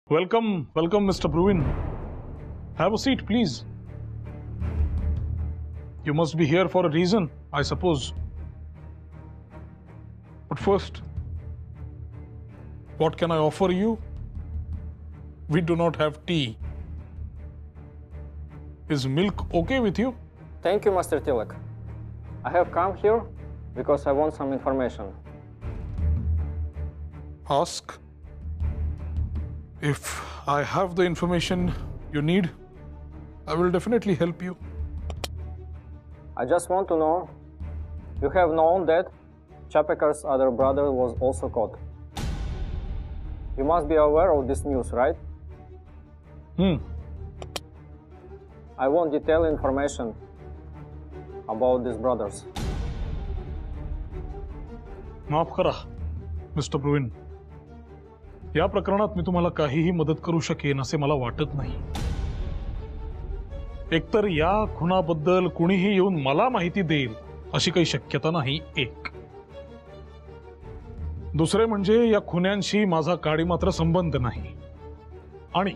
Welcome, Mr. Bruin. Have a seat, please. You must be here for a reason, I suppose. But first, what can I offer you? We do not have tea. Is milk okay with you? Thank you, Master Tilak. I have come here because I want some information. Ask. If I have the information you need, I will definitely help you. I just want to know, you have known that Chapekar's other brother was also caught. You must be aware of this news, right? I want detailed information about these brothers. माफ करा, mister Bruyn. या प्रकरणात मी तुम्हाला काहीही मदत करू शकेन असे मला वाटत नाही. एकतर या खुनाबद्दल कुणीही येऊन मला माहिती देईल अशी काही शक्यता नाही. एक दुसरे म्हणजे या खुन्यांशी माझा काडी मात्र संबंध नाही. आणि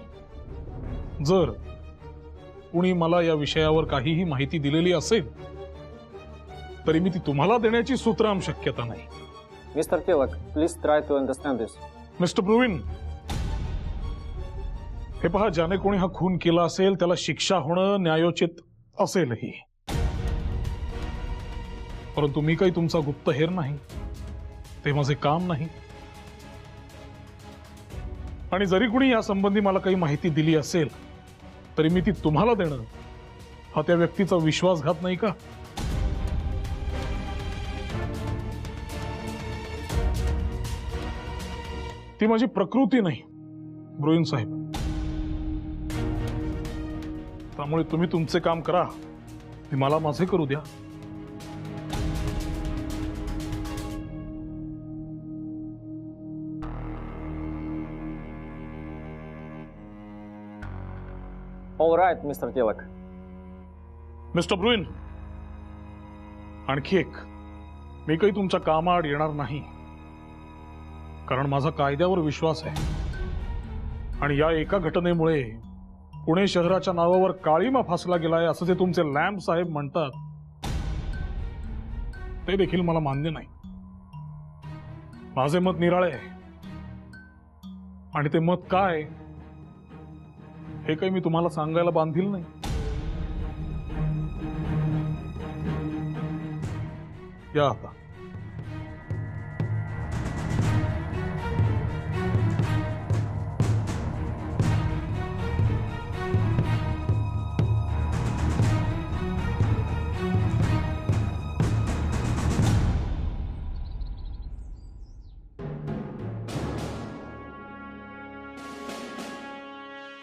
जर कुणी मला या विषयावर काहीही माहिती दिलेली असेल तरी मी ती तुम्हाला देण्याची सुतराम शक्यता नाही. Mr. Tilak, please try to understand this. Mister Bruin, हे पहा, ज्याने कोणी हा खून केला असेल त्याला शिक्षा होणं न्यायोचित असेलही. परंतु मी काही तुमचा गुप्तहेर नाही, ते माझे काम नाही. आणि जरी कुणी या संबंधी मला काही माहिती दिली असेल तरी मी ती तुम्हाला देणं हा त्या व्यक्तीचा विश्वासघात नाही का? ती माझी प्रकृती नाही, ब्रुइन साहेब. त्यामुळे तुम्ही तुमचे काम करा, मला माझे करू द्या. All right, Mr. Tilak. Mister Bruin, आणखी एक, मी काही तुमच्या कामाआड येणार नाही, कारण माझा कायद्यावर विश्वास आहे. आणि या एका घटनेमुळे पुणे शहराच्या नावावर काळीमा फासला गेलाय असं जे तुमचे लॅम्प साहेब म्हणतात ते देखील मला मान्य नाही. माझे मत निराळे आहे. आणि ते मत काय हे काही मी तुम्हाला सांगायला बांधील नाही. या आता.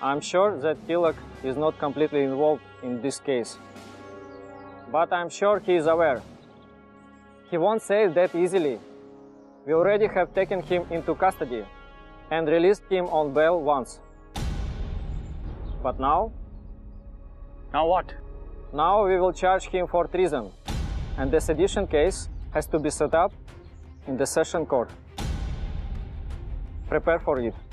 I'm sure that Tilak is not completely involved in this case. But I'm sure he is aware. He won't say that easily. We already have taken him into custody and released him on bail once. But now? Now what? Now we will charge him for treason. And the sedition case has to be set up in the session court. Prepare for it.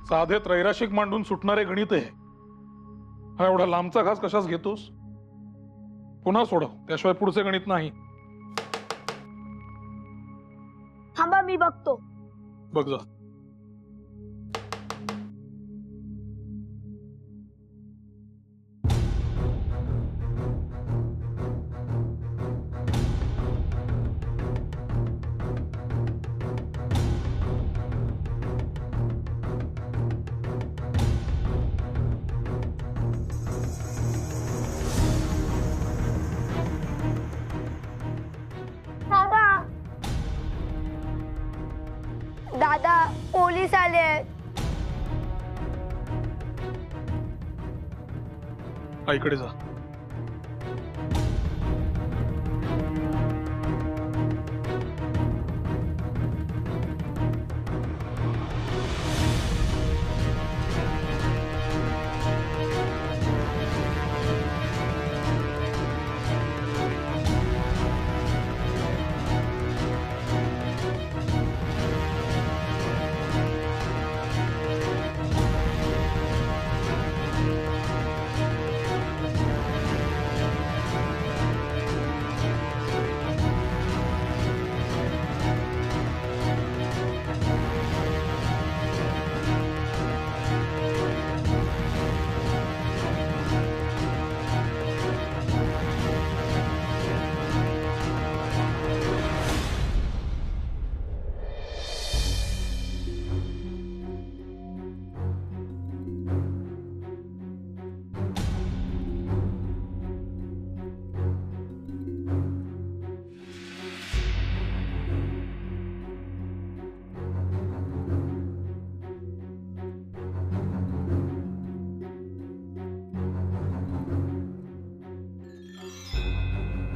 साधे त्रैराशिक मांडून सुटणारे गणित आहे. हा एवढा लांबचा घास कशाच घेतोस? पुन्हा सोडव, त्याशिवाय पुढचे गणित नाही. थांबा, मी बघतो. बघ जा. दादा, पोलीस आले. आईकडे जा.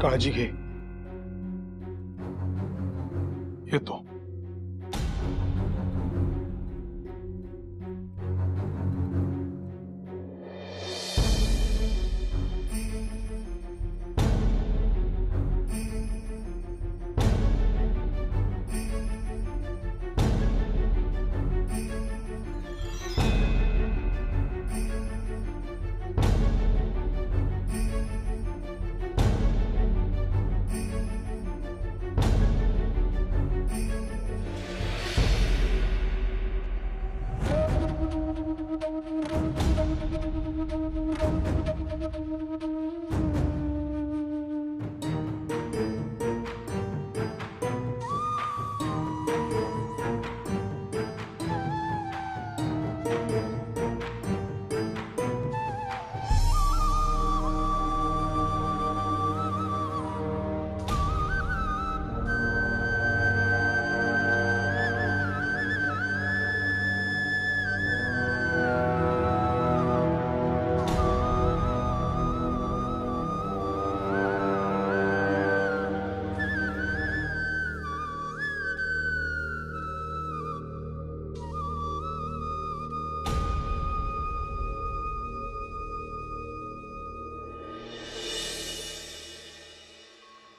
काळजी घे. येतो.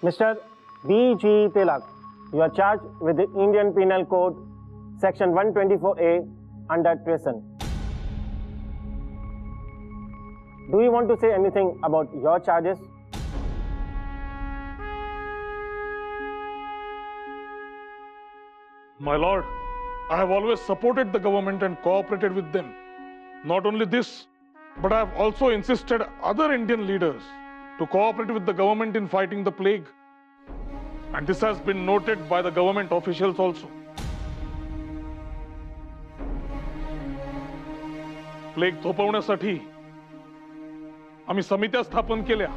Mr. B.G. Tilak, you are charged with the Indian Penal Code, Section 124A, under treason. Do you want to say anything about your charges? My lord, I have always supported the government and cooperated with them. Not only this, but I have also insisted other Indian leaders to cooperate with the government in fighting the plague. And this has been noted by the government officials also. Plague थोपवण्यासाठी आम्ही समित्या स्थापन केल्या.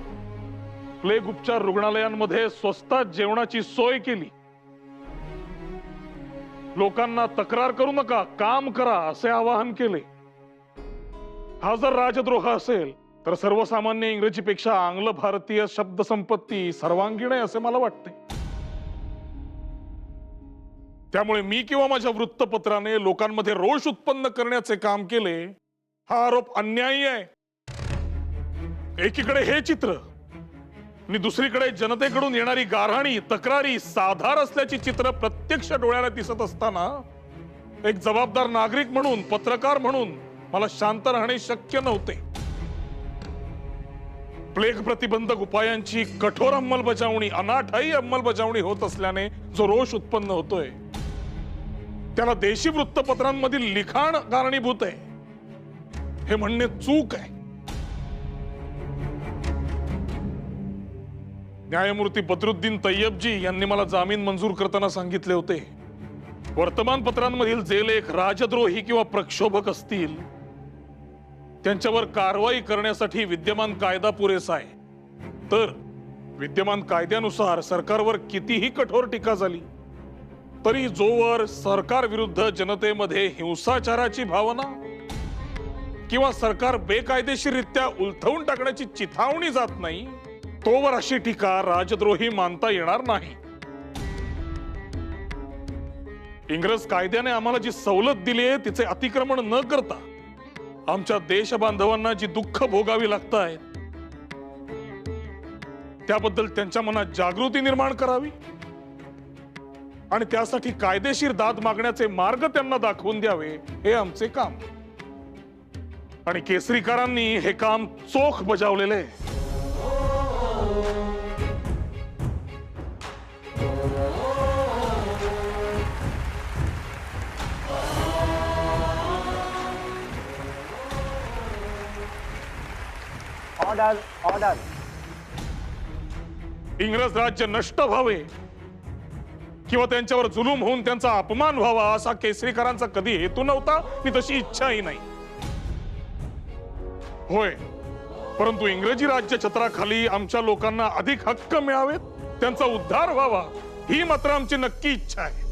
Plague उपचार रुग्णालयांमध्ये स्वस्तात जेवणाची सोय केली. लोकांना तक्रार करू नका, काम करा असे आवाहन केले. हा जर राजद्रोह असेल तर सर्वसामान्य इंग्रजीपेक्षा आंग्ल भारतीय शब्द संपत्ती सर्वांगीण आहे असे मला वाटते. त्यामुळे मी किंवा माझ्या वृत्तपत्राने लोकांमध्ये रोष उत्पन्न करण्याचे काम केले, हा आरोप अन्यायी आहे. एकीकडे हे चित्र आणि दुसरीकडे जनतेकडून येणारी गाऱ्हाणी, तक्रारी साधार असल्याची चित्र प्रत्यक्ष डोळ्याला दिसत असताना एक जबाबदार नागरिक म्हणून, पत्रकार म्हणून मला शांत राहणे शक्य नव्हते. प्लेग प्रतिबंधक उपायांची कठोर अंमलबजावणी, अनाठायी अंमलबजावणी होत असल्याने जो रोष उत्पन्न होतोय त्याला देशी वृत्तपत्रांमधील लिखाण कारणीभूत आहे हे म्हणणे चूक आहे. न्यायमूर्ती बदरुद्दीन तय्यबजी यांनी मला जामीन मंजूर करताना सांगितले होते, वर्तमानपत्रांमधील जे लेख राजद्रोही किंवा प्रक्षोभक असतील त्यांच्यावर कारवाई करण्यासाठी विद्यमान कायदा पुरेसा आहे. तर विद्यमान कायद्यानुसार सरकारवर कितीही कठोर टीका झाली तरी जोवर सरकार विरुद्ध जनतेमध्ये हिंसाचाराची भावना किंवा सरकार बेकायदेशीररित्या उलथवून टाकण्याची चिथावणी जात नाही, तोवर अशी टीका राजद्रोही मानता येणार नाही. इंग्रज कायद्याने आम्हाला जी सवलत दिली आहे तिचे अतिक्रमण न करता आमच्या देशबांधवांना जी दुःख भोगावी लागतायत त्याबद्दल त्यांच्या मनात जागृती निर्माण करावी आणि त्यासाठी कायदेशीर दाद मागण्याचे मार्ग त्यांना दाखवून द्यावे हे आमचे काम. आणि केसरीकारांनी हे काम चोख बजावलेले आहे. Order, order. इंग्रज राज्य नष्ट व्हावे किंवा त्यांच्यावर जुलूम होऊन त्यांचा अपमान व्हावा असा केसरीकरांचा कधी हेतू नव्हता आणि तशी इच्छाही नाही. होय, परंतु इंग्रजी राज्य छत्राखाली आमच्या लोकांना अधिक हक्क मिळावेत, त्यांचा उद्धार व्हावा ही मात्र आमची नक्की इच्छा आहे.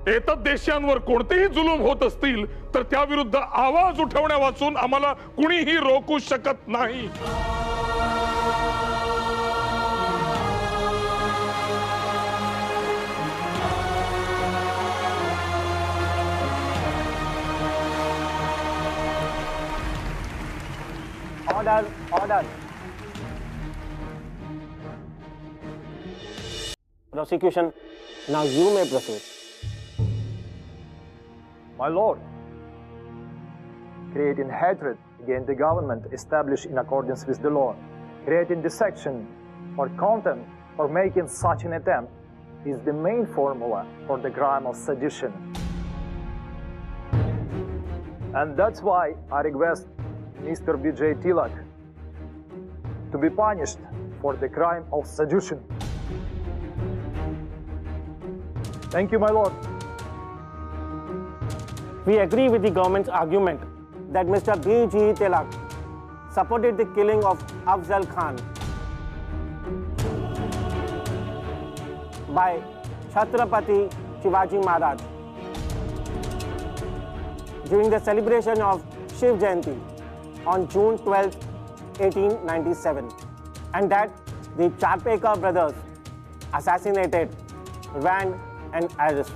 एतद देशांवर कोणतेही जुलूम होत असतील तर त्याविरुद्ध आवाज उठवण्यापासून आम्हाला कुणीही रोखू शकत नाही. Order, order. Prosecution, now you may proceed. My lord, creating hatred against the government established in accordance with the law, creating dissection or contempt or making such an attempt is the main formula for the crime of sedition. And that's why I request Mr. B.J. Tilak to be punished for the crime of sedition. Thank you, my lord. We agree with the government's argument that Mr. B.G. Tilak supported the killing of Afzal Khan by Chhatrapati Shivaji Maharaj during the celebration of Shiv Jayanti on June 12, 1897, and that the Charpekar brothers assassinated, Rand and Aris.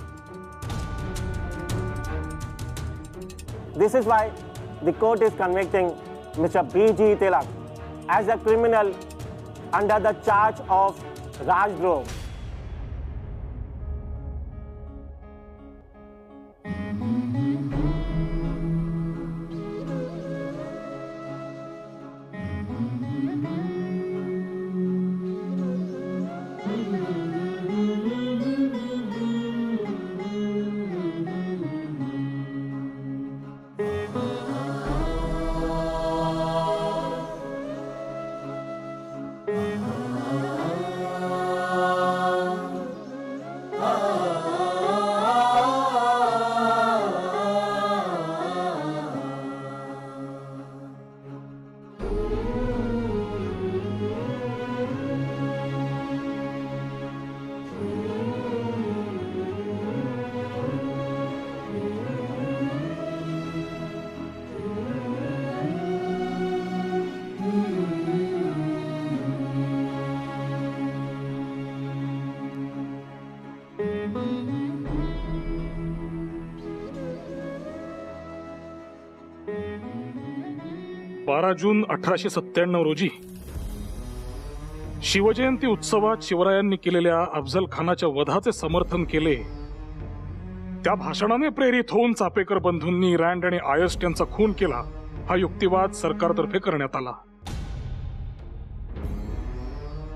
This is why the court is convicting Mr. B.G. Tilak as a criminal under the charge of Rajdroh. जून 1897 रोजी शिवजयंती उत्सवात शिवरायांनी केलेल्या अफजल खानाच्या वधाचे समर्थन केले. त्या भाषणाने प्रेरित होऊन चापेकर बंधूंनी रँड आणि आयस्ट यांचा खून केला हा युक्तिवाद सरकारतर्फे करण्यात आला.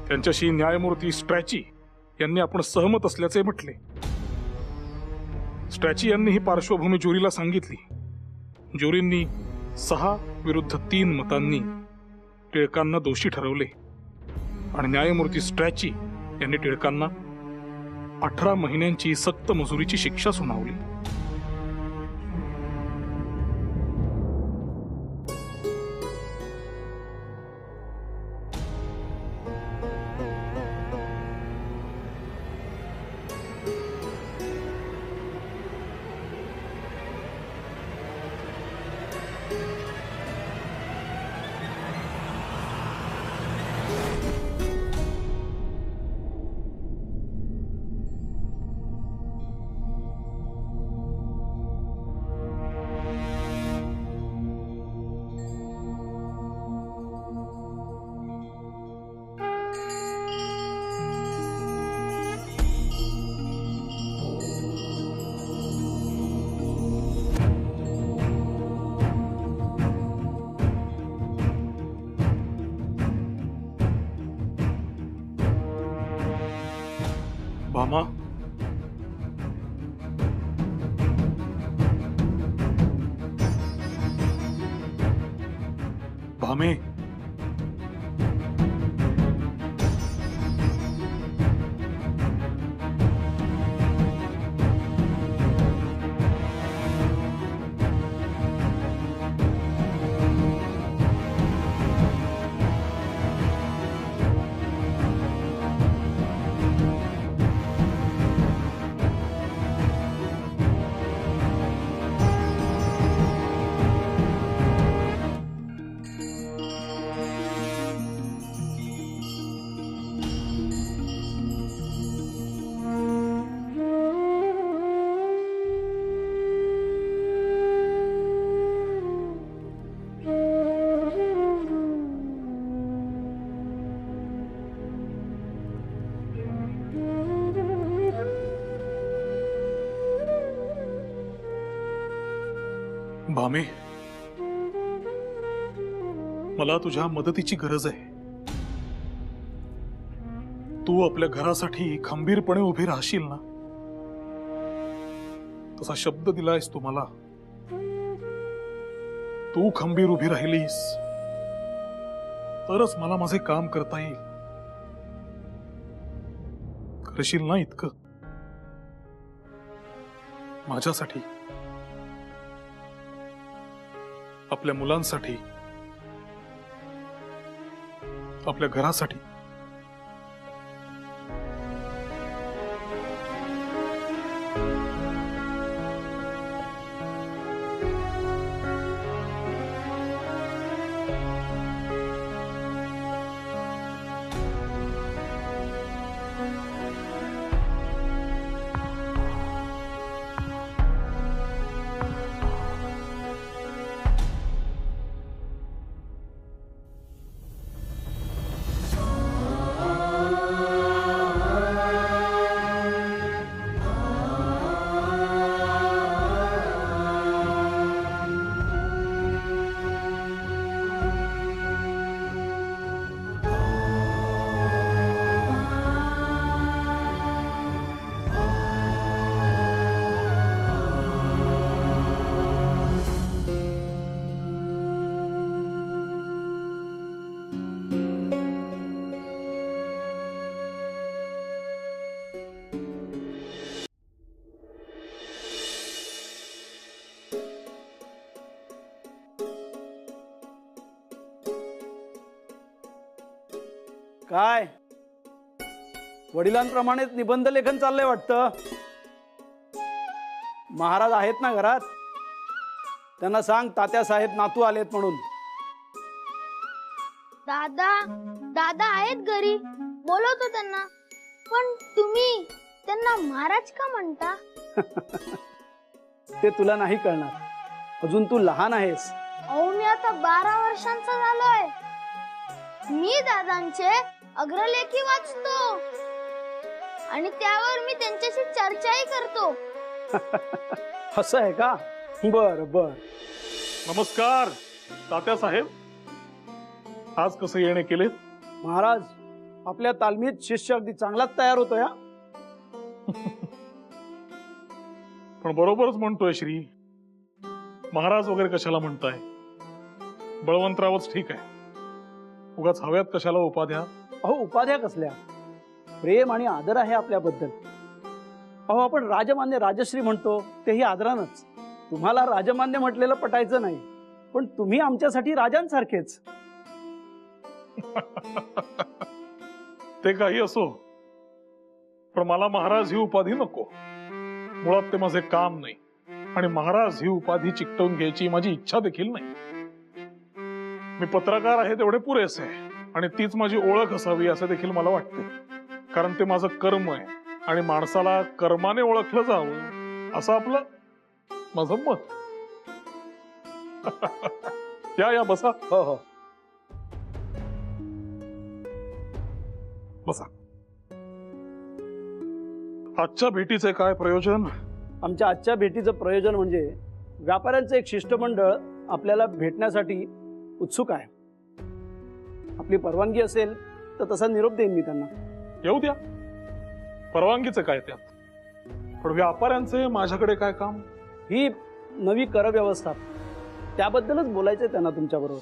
त्यांच्याशी न्यायमूर्ती स्ट्रॅची यांनी आपण सहमत असल्याचे म्हटले. स्ट्रॅची यांनी ही पार्श्वभूमी ज्युरीला सांगितली. ज्युरींनी 6 विरुद्ध 3 मतांनी टिळकांना दोषी ठरवले आणि न्यायमूर्ती स्ट्रॅची यांनी टिळकांना 18 महिन्यांची सक्त मजुरीची शिक्षा सुनावली. भामा, भामे, भामे, मला तुझ्या मदतीची गरज आहे. तू आपल्या घरासाठी खंबीरपणे उभी राहशील ना? तसा शब्द दिलायस तू मला. तू खंबीर उभी राहिलीस तरच मला माझे काम करता येईल. करशील ना इतकं माझ्यासाठी, आपल्या मुलांसाठी, आपल्या घरासाठी? काय वडिलांप्रमाणेच निबंध लेखन चाललंय वाटतं. महाराज आहेत ना घरात? त्यांना सांग तात्या साहेब नातू आलेत म्हणून. दादा दादा आहेत घरी, बोलवतो त्यांना. पण तुम्ही त्यांना महाराज का म्हणता? ते तुला नाही कळणार, अजून तू लहान आहेस. अहो मी आता 12 वर्षांचा झालोय. मी दादांचे अग्रलेखी वाचतो आणि त्यावर मी त्यांच्याशी चर्चाही करतो. असं आहे का? बर बर. नमस्कार तात्या साहेब, आज कसे येणे केले? महाराज, आपल्या तालमीत शिष्य अगदी चांगलाच तयार होतोय. पण बरोबरच म्हणतोय श्री. महाराज वगैरे कशाला म्हणताय? बळवंतरावच ठीक आहे. उगाच हव्यात कशाला उपाध्या? अहो उपाध्या कसल्या? प्रेम आणि आदर आहे आपल्याबद्दल. अहो आपण राजमान्य राजश्री म्हणतो तेही आदरानच. तुम्हाला राजमान्य म्हटलेलं पटायचं नाही, पण तुम्ही आमच्यासाठी राजांसारखेच. ते काही असो, पण मला महाराज ही उपाधी नको. मुळात ते माझे काम नाही आणि महाराज ही उपाधी चिकटवून घ्यायची माझी इच्छा देखील नाही. मी पत्रकार आहे तेवढे पुरेसे आहे आणि तीच माझी ओळख असावी असे देखील मला वाटते. कारण ते माझं कर्म आहे आणि माणसाला कर्माने ओळखलं जावं असं आपलं माझं मत. या बसा. हो हो बसा. आजच्या भेटीचे काय प्रयोजन? आमच्या आजच्या भेटीचं प्रयोजन म्हणजे व्यापाऱ्यांचं एक शिष्टमंडळ आपल्याला भेटण्यासाठी उत्सुक आहे. आपली परवानगी असेल तर तसा निरोप देईन मी त्यांना. येऊ द्या. परवानगीचं काय त्यात? पण व्यापाऱ्यांचे माझ्याकडे काय काम? ही नवी कर व्यवस्था, त्याबद्दलच बोलायचंय त्यांना तुमच्या बरोबर.